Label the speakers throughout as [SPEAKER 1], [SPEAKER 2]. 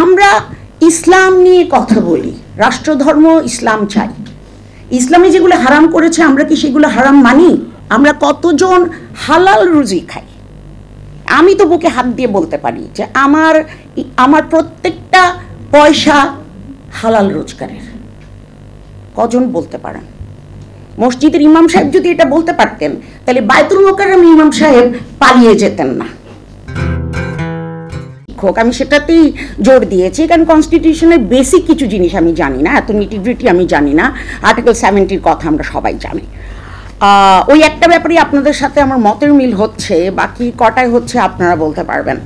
[SPEAKER 1] আমরা ইসলাম নিয়ে কথা বলি, রাষ্ট্রধর্ম ইসলাম চাই। ইসলামে যেগুলো হারাম করেছে আমরা কি সেগুলো হারাম মানি? আমরা কতজন হালাল রুজি খাই? আমি তো বুকে হাত দিয়ে বলতে পারি যে আমার প্রত্যেকটা পয়সা হালাল রোজগারের। কজন বলতে পারেন? মসজিদের ইমাম সাহেব যদি এটা বলতে পারতেন তাহলে বায়তুল মোকাররম ইমাম সাহেব পালিয়ে যেতেন না। আমি সেটাতেই জোর দিয়েছি, কারণ কনস্টিটিউশনের বেসিক কিছু জিনিস আমি জানি না, এত নিটিগ্রিটি আমি জানি না। আর্টিকেল 70 কথা আমরা সবাই জানি। ওই একটা ব্যাপারে আপনাদের সাথে আমার মতের মিল হচ্ছে, বাকি কটায় হচ্ছে আপনারা বলতে পারবেন।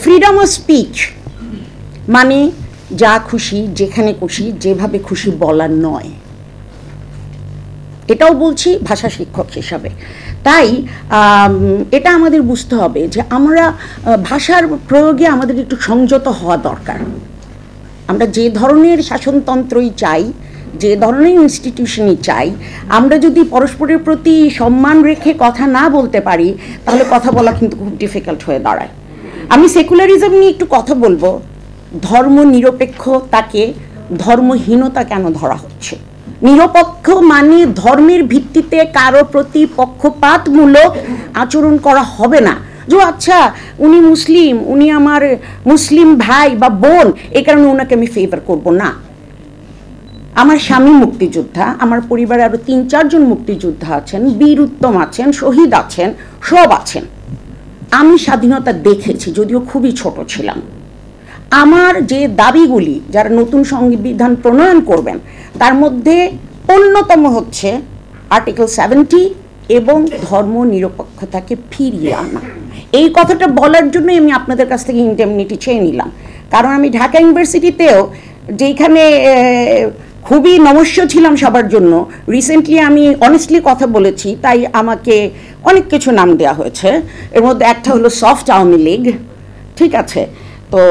[SPEAKER 1] ফ্রিডম অফ স্পিচ মানে যা খুশি যেখানে খুশি যেভাবে খুশি বলার নয়। এটাও বলছি ভাষা শিক্ষক হিসাবে। তাই এটা আমাদের বুঝতে হবে যে আমরা ভাষার প্রয়োগে আমাদের একটু সংযত হওয়া দরকার। আমরা যে ধরনের শাসনতন্ত্রই চাই, যে ধরনের ইনস্টিটিউশনই চাই, আমরা যদি পরস্পরের প্রতি সম্মান রেখে কথা না বলতে পারি তাহলে কথা বলা কিন্তু খুব ডিফিকাল্ট হয়ে দাঁড়ায়। আমি সেকুলারিজম নিয়ে একটু কথা বলবো। ধর্ম নিরপেক্ষতাকে ধর্মহীনতা কেন ধরা হচ্ছে? নিরপেক্ষ মানে ধর্মের ভিত্তিতে কারো প্রতি পক্ষপাতমূলক আচরণ করা হবে না। যে আচ্ছা উনি মুসলিম, উনি আমার মুসলিম ভাই বা বোন, এই কারণে ওনাকে আমি ফেভার করব না। আমার স্বামী মুক্তিযোদ্ধা, আমার পরিবারে আরো 3-4 জন মুক্তিযোদ্ধা আছেন, বীর উত্তম আছেন, শহীদ আছেন, সব আছেন। আমি স্বাধীনতা দেখেছি, যদিও খুবই ছোট ছিলাম। আমার যে দাবিগুলি যারা নতুন সংবিধান প্রণয়ন করবেন তার মধ্যে অন্যতম হচ্ছে আর্টিকেল 70 এবং ধর্ম নিরপেক্ষতাকে ফিরিয়ে আনা। এই কথাটা বলার জন্যই আমি আপনাদের কাছ থেকে ইন্ডেমনিটি চেয়ে নিলাম, কারণ আমি ঢাকা ইউনিভার্সিটিতেও যেখানে খুবই নমস্য ছিলাম সবার জন্য, রিসেন্টলি আমি অনেস্টলি কথা বলেছি, তাই আমাকে অনেক কিছু নাম দেওয়া হয়েছে। এর মধ্যে একটা হলো সফট আওয়ামী লীগ, ঠিক আছে? তো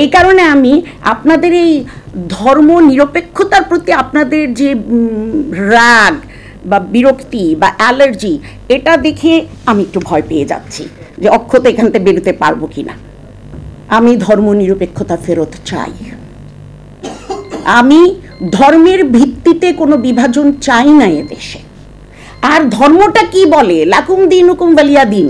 [SPEAKER 1] এই কারণে আমি আপনাদের এই ধর্ম নিরপেক্ষতার প্রতি আপনাদের যে রাগ বা বিরক্তি বা অ্যালার্জি, এটা দেখে আমি একটু ভয় পেয়ে যাচ্ছি যে অক্ষত এখান থেকে বেরোতে পারবো কিনা। আমি ধর্ম নিরপেক্ষতা ফেরত চাই। আমি ধর্মের ভিত্তিতে কোনো বিভাজন চাই না এদেশে। আর ধর্মটা কি বলে, লাকুম দীনুকুম ওয়ালিয়া দিন।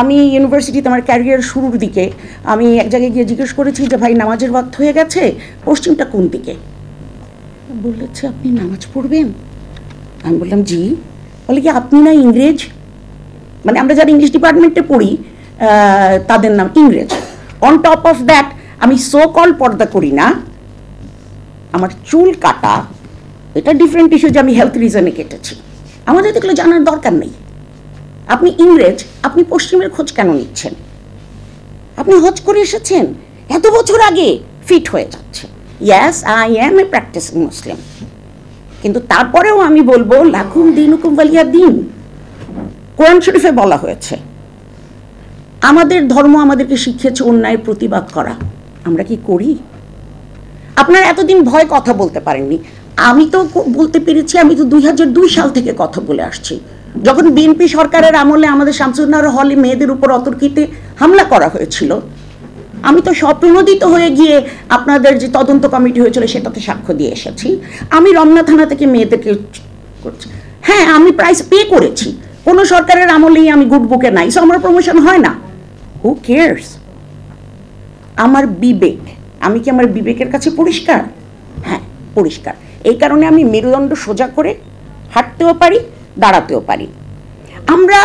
[SPEAKER 1] আমি ইউনিভার্সিটিতে আমার ক্যারিয়ার শুরুর দিকে আমি এক জায়গায় গিয়ে জিজ্ঞেস করেছি যে ভাই নামাজের ওয়াক্ত হয়ে গেছে, পশ্চিমটা কোন দিকে? বলেছে আপনি নামাজ পড়বেন? আমি বললাম জি। বলে কি আপনি না ইংরেজ? মানে আমরা যারা ইংলিশ ডিপার্টমেন্টে পড়ি তাদের নাম ইংরেজ। অন টপ অফ দ্যাট আমি সো কল পর্দা করি না, আমার চুল কাটা, এটা ডিফারেন্ট ইস্যু যে আমি হেলথ রিজনে কেটেছি। আমাদের এগুলো জানার দরকার নেই। আপনি ইংরেজ, আপনি পশ্চিমের খোঁজ কেন নিচ্ছেন? আপনি হজ করে এসেছেন, এত বছর আগে ফিট হয়ে যাচ্ছে। ইয়াস, আই অ্যাম এ প্র্যাকটিসিং মুসলিম, কিন্তু তারপরেও আমি বলবো লাকুম দীনুকুম ওয়ালিয়া দিন। কোরআন শরীফে বলা হয়েছে, আমাদের ধর্ম আমাদেরকে শিখিয়েছে অন্যায়ের প্রতিবাদ করা। আমরা কি করি? আপনারা এতদিন ভয় কথা বলতে পারেননি, আমি তো বলতে পেরেছি। আমি তো 2002 সাল থেকে কথা বলে আসছি। যখন বিএনপি সরকারের আমলে আমাদের শামসুন্নাহর হলে মেয়েদের উপর অতর্কিতে হামলা করা হয়েছিল, আমি তো স্বপ্রণোদিত হয়ে গিয়ে আপনাদের যে তদন্ত কমিটি হয়েছিল সেটাতে সাক্ষ্য দিয়ে এসেছি। আমি রমনা থানা থেকে মেয়েদেরকে করছি। হ্যাঁ, আমি প্রাইস পে করেছি, কোনো সরকারের আমলেই আমি গুড বুকে নাই, সো আমার প্রমোশন হয় না। Who cares? আমার বিবেক, আমি কি আমার বিবেকের কাছে পরিষ্কার? হ্যাঁ, পরিষ্কার। এই কারণে আমি মেরুদণ্ড সোজা করে হাঁটতেও পারি, দাঁড়াতেও পারি। আমরা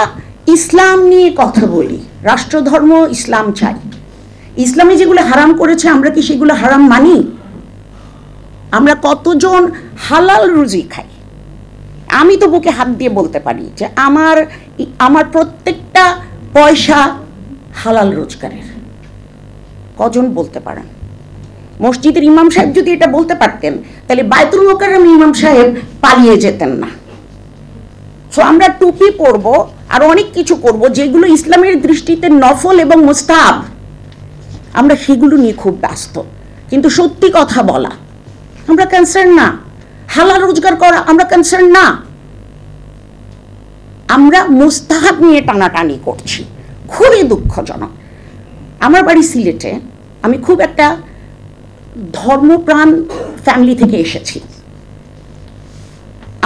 [SPEAKER 1] ইসলাম নিয়ে কথা বলি, রাষ্ট্রধর্ম ইসলাম চাই। ইসলামে যেগুলো হারাম করেছে আমরা কি সেগুলো হারাম মানি? আমরা কতজন হালাল রুজি খাই? আমি তো বুকে হাত দিয়ে বলতে পারি যে আমার প্রত্যেকটা পয়সা হালাল রোজগারের। কজন বলতে পারেন? মসজিদের ইমাম সাহেব যদি এটা বলতে পারতেন তাহলে বায়তুল মোকাররম ইমাম সাহেব পালিয়ে যেতেন না। সো আমরা টুপি পরবো আর অনেক কিছু করব যেগুলো ইসলামের দৃষ্টিতে নফল এবং মুস্তাহাব, আমরা সেগুলো নিয়ে খুব ব্যস্ত। কিন্তু সত্যি কথা বলা আমরা কনসার্ন না, হালাল রোজগার করা আমরা কনসার্ন না। আমরা মুস্তাহাব নিয়ে টানাটানি করছি, খুবই দুঃখজনক। আমার বাড়ি সিলেটে, আমি খুব একটা ধর্মপ্রাণ ফ্যামিলি থেকে এসেছি।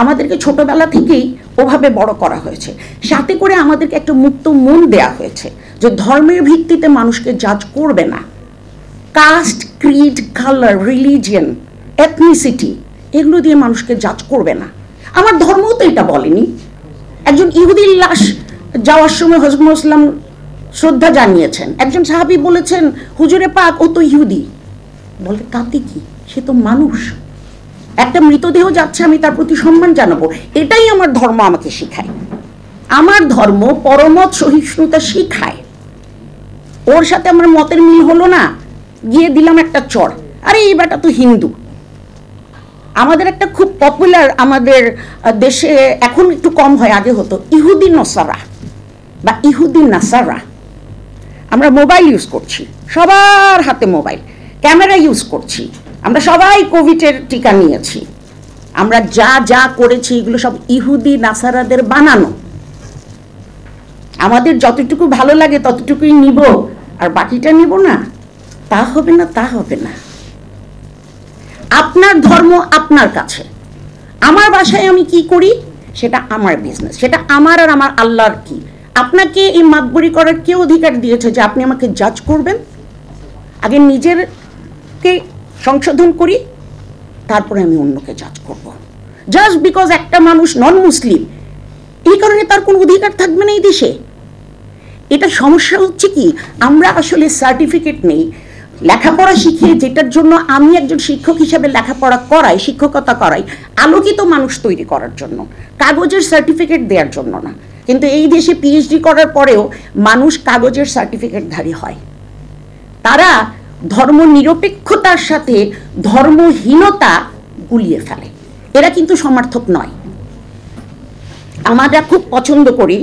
[SPEAKER 1] আমাদেরকে ছোটবেলা থেকেই ওভাবে বড় করা হয়েছে, সাথে করে আমাদেরকে একটা মুক্ত মন দেয়া হয়েছে যে ধর্মের ভিত্তিতে মানুষকে জাজ করবে না। Caste, creed, colour, religion, ethnicity এগুলো দিয়ে মানুষকে জাজ করবে না। আমার ধর্মও তো এটা বলেনি। একজন ইহুদির লাশ যাওয়ার সময় হযরত মুহাম্মদ শ্রদ্ধা জানিয়েছেন, একজন সাহাবী বলেছেন হুজুরে পাক ও তো ইহুদি। বলে তাতে কি, সে তো মানুষ। একটা মৃতদেহ যাচ্ছে, আমি তার প্রতি সম্মান জানাবো, এটাই আমার ধর্ম আমাকে শিখায়। আমার ধর্ম পরমত সহিষ্ণুতা শিখায়। ওর সাথে আমার মতের মিল হলো না, গিয়ে দিলাম একটা চড়, আরে এই বেটা তো হিন্দু। আমাদের একটা খুব পপুলার, আমাদের দেশে এখন একটু কম হয়, আগে হতো ইহুদি নসারা বা ইহুদি নাসারা। আমরা মোবাইল ইউজ করছি, সবার হাতে মোবাইল, ক্যামেরা ইউজ করছি, আমরা সবাই কোভিডের টিকা নিয়েছি, আমরা যা যা করেছি এগুলো সব ইহুদি নাসারাদের বানানো। আমাদের যতটুকু ভালো লাগে ততটুকুই নিব, আর বাকিটা নিব না, তা হবে না, তা হবে না। আপনার ধর্ম আপনার কাছে, আমার বাসায় আমি কি করি সেটা আমার বিজনেস, সেটা আমার আর আমার আল্লাহর কি। আপনাকে এই মাতবরি করার কে অধিকার দিয়েছে যে আপনি আমাকে জাজ করবেন? আগে নিজেরকে সংশোধন করি, তারপরে আমি অন্যকে জাজ করব। জাস্ট বিকজ একটা মানুষ নন মুসলিম, এই কারণে তার কোনো অধিকার থাকবে না এই দেশে। এটা সমস্যা হচ্ছে কি, আমরা আসলে সার্টিফিকেট নেই, লেখাপড়া শিখিয়ে, যেটার জন্য আমি একজন শিক্ষক হিসেবে লেখাপড়া করাই, শিক্ষকতা করাই আলোকিত মানুষ তৈরি করার জন্য, কাগজের সার্টিফিকেট দেওয়ার জন্য না। কিন্তু এই দেশে পিএইচডি করার পরেও মানুষ কাগজের সার্টিফিকেটধারী হয়। তারা ধর্ম নিরপেক্ষতার সাথে ধর্মহীনতা গুলিয়ে ফেলে, এরা কিন্তু সমর্থক নয়। আমরা খুব পছন্দ করি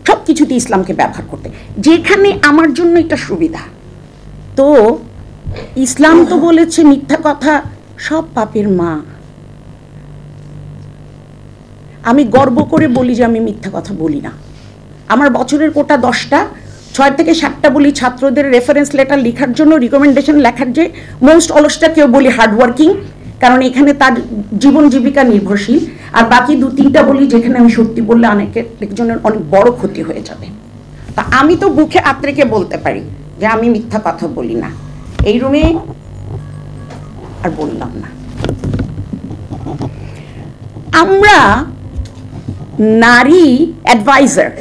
[SPEAKER 1] সব কিছুতে ইসলামকে ব্যবহার করতে, যেখানে আমার জন্য এটা সুবিধা। তো ইসলাম তো বলেছে মিথ্যা কথা সব পাপের মা। আমি গর্ব করে বলি যে আমি মিথ্যা কথা বলি না। আমার বছরের কোটা 10টা, 6 থেকে 7টা বলি ছাত্রদের রেফারেন্স লেটার লেখার জন্য, রিকমেন্ডেশন লেখার যে মোস্ট অলসটা কেউ বলি হার্ডওয়ার্কিং, কারণ এখানে তার জীবন জীবিকা নির্ভরশীল। আর বাকি 2-3টা বলি যেখানে আমি সত্যি বললে একজনের অনেক বড় ক্ষতি হয়ে যাবে। তা আমি তো বুকে হাত রেখে বলতে পারি যে আমি মিথ্যা কথা বলি না। এই রুমে আর বললাম না। আমরা নারী অ্যাডভাইজার,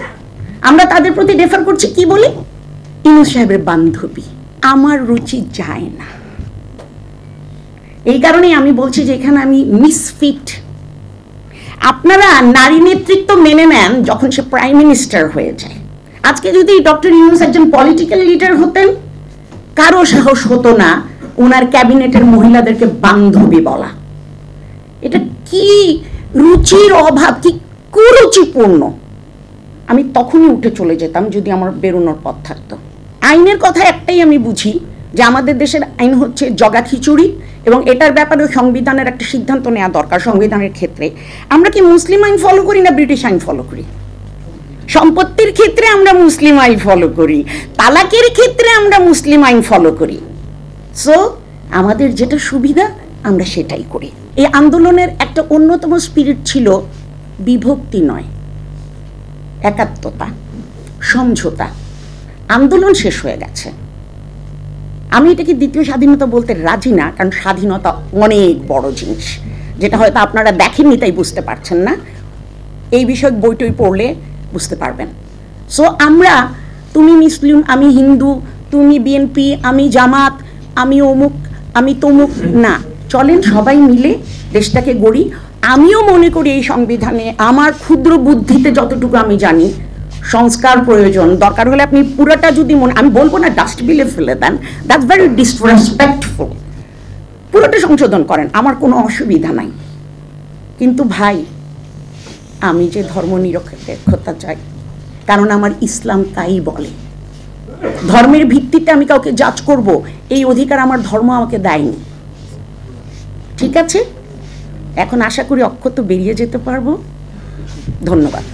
[SPEAKER 1] আমরা তাদের প্রতি রেফার করছি কি বলি, ইউনূস সাহেবের বান্ধবী। আমার রুচি যায় না, এই কারণেই আমি বলছি যে এখানে আমি মিসফিট। আপনারা নারী নেতৃত্ব মেনে নেন যখন সে প্রাইম মিনিস্টার হয়ে যায়। আজকে যদি ডক্টর ইউনূস একজন পলিটিক্যাল লিডার হতেন, কারো সাহস হতো না ওনার ক্যাবিনেটের মহিলাদেরকে বান্ধবী বলা। এটা কি রুচির অভাব, কি কুরুচিপূর্ণ। আমি তখনই উঠে চলে যেতাম যদি আমার বেরোনোর পথ থাকতো। আইনের কথা একটাই আমি বুঝি যে আমাদের দেশের আইন হচ্ছে জগা খিচুড়ি, এবং এটার ব্যাপারে সংবিধানের একটা সিদ্ধান্ত নেওয়া দরকার। সংবিধানের ক্ষেত্রে আমরা কি মুসলিম আইন ফলো করি না ব্রিটিশ আইন ফলো করি? সম্পত্তির ক্ষেত্রে আমরা মুসলিম আইন ফলো করি, তালাকের ক্ষেত্রে আমরা মুসলিম আইন ফলো করি। সো আমাদের যেটা সুবিধা আমরা সেটাই করি। এই আন্দোলনের একটা অন্যতম স্পিরিট ছিল বিভক্তি নয়, একাত্মতা, সমঝোতা। আন্দোলন শেষ হয়ে গেছে। আমি এটাকে দ্বিতীয় স্বাধীনতা বলতে রাজি না, কারণ স্বাধীনতা অনেক বড় জিনিস, যেটা হয়তো আপনারা দেখেননি তাই বুঝতে পারছেন না। এই বিষয়ে বইটই পড়লে বুঝতে পারবেন। সো আমরা, তুমি মুসলিম আমি হিন্দু, তুমি বিএনপি আমি জামাত, আমি অমুক আমি তমুক না, চলেন সবাই মিলে দেশটাকে গড়ি। আমিও মনে করি এই সংবিধানে আমার ক্ষুদ্র বুদ্ধিতে যতটুকু আমি জানি সংস্কার প্রয়োজন। দরকার হলে আপনি পুরোটা যদি আমি বলবো না ডাস্টবিনে ফেলে দেন, দ্যাটস ভেরি ডিসরেসপেক্টফুল, পুরোটা সংশোধন করেন, আমার কোনো অসুবিধা নাই। কিন্তু ভাই, আমি যে ধর্ম নিরপেক্ষতা চাই, কারণ আমার ইসলাম তাই বলে। ধর্মের ভিত্তিতে আমি কাউকে জাজ করব, এই অধিকার আমার ধর্ম আমাকে দেয়নি। ঠিক আছে, এখন আশা করি অক্ষত বেরিয়ে যেতে পারবো। ধন্যবাদ।